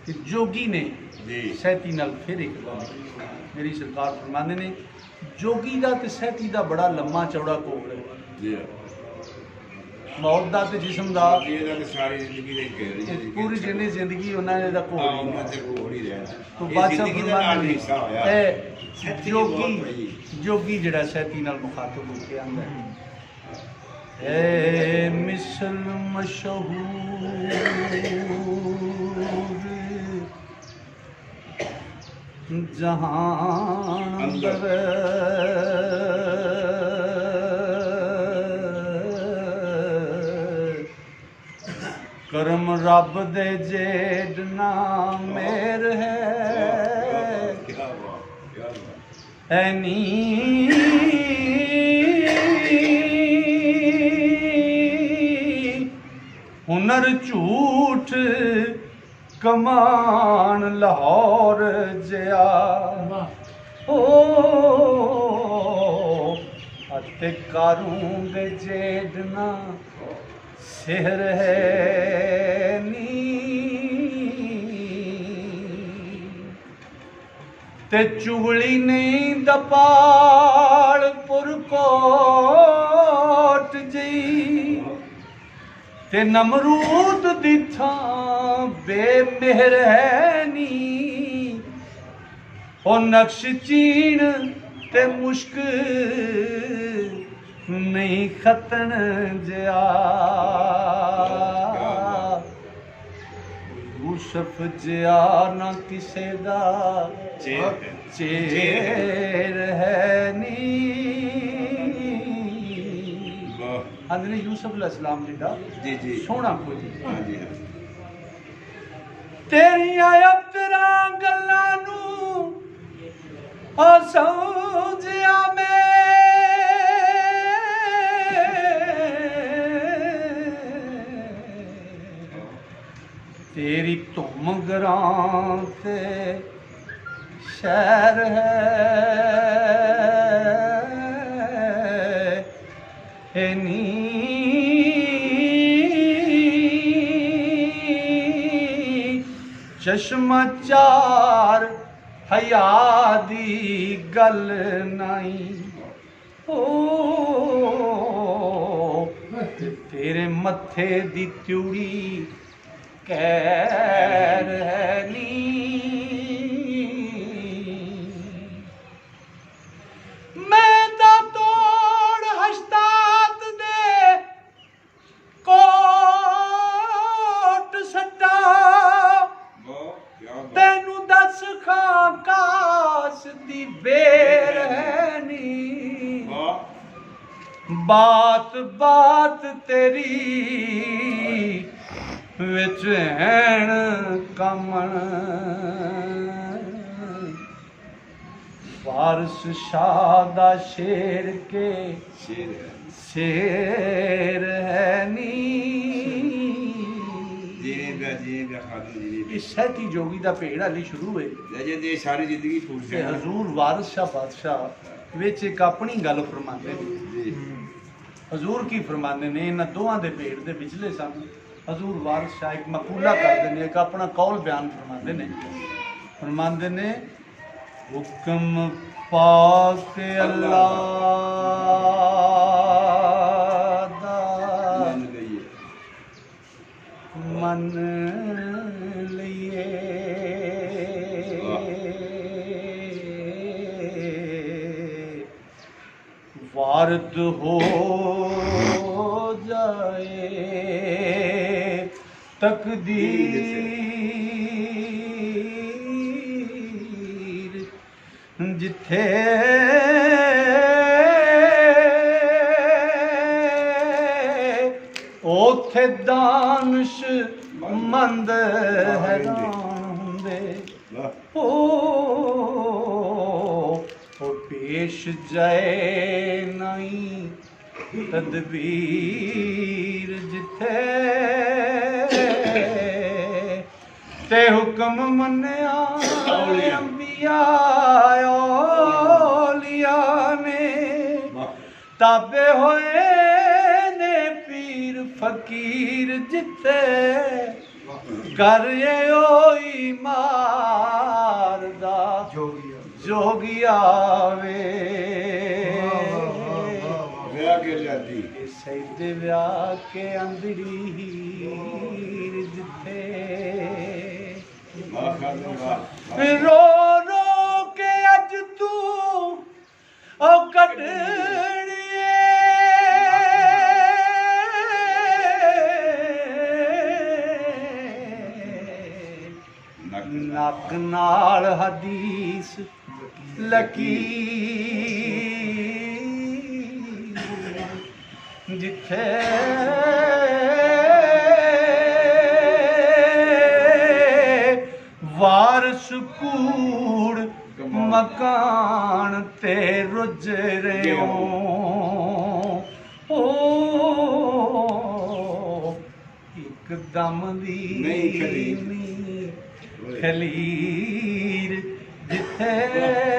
कि जोगी ने सैती नाल फिर एक गल मेरी सरकार फरमाते ने जोगी का तो सैती का बड़ा लम्मा चौड़ा कोल है मौत का तो जिसम का पूरी जिन्नी जिंदगी उन्होंने तो बादशाह फरमाते ने जोगी जोगी जड़ा सैती नाल मुखातब होके आंदा है मिसल मशहूर जहान अंदर करम रब दे जेड ना मेर है नी हुनर झूठ कमान लाहौर जया ओ अते कारूं दे जेडना सिर है नी ते चुगली नहीं दपाल पुरकोट जी ते नमरूद दी थां बेमेहर है नी ओ नक्श चीन ते मुश्क नहीं खतन जया यूसुफ जया ना किसे दा चेर है नी आंदे यूसुफ अलैहिस्सलाम जिदा सोहना कोई तेरियां अबतरा गल्लां नू ओ समझिया मैं तेरी धुम ग्रां ते शहर है नी चश्मा चार हया दी गल नहीं ओ तेरे मत्थे दी त्यूड़ी कैर है नी मैं ता तोड़ हस्तात दे कोट सट्टा तेनू दस खां कास दी बेर है नी बात बात तेरी विच हैण कमण वारिस शाह दा शेर के शेर है नी सैती जोगी दा भेड़ हाली शुरू है सारी जिंदगी हजूर वारिस शाह बादशाह विच एक अपनी गल फरमाते ने हजूर की फरमाते ने इन्हां दोवां दे भेड़ दे विचले सन हजूर वारिस शाह एक मकूला करते हैं एक अपना कौल बयान फरमाते ने हुक्म पाक अल्लाह दा मन लिए वारद हो जाए तकदीर जिथे ओथे दानिश मंद हैरान हुंदे ओ पेश जाए नहीं तदबीर जिथे ते हुक्म मन्या अंबिया औलिया ने ताबे होए ने पीर फकीर जिथे कर ओई मारदा जोगिया वे सैद व्याह के अंदरी जिथे रो रो के अज तू ओ कटणिए नक नाल हदीस लकीर जिथे वारस कूड़ मकान ते रुज रहो ओ एकदम दी खलीर जिथे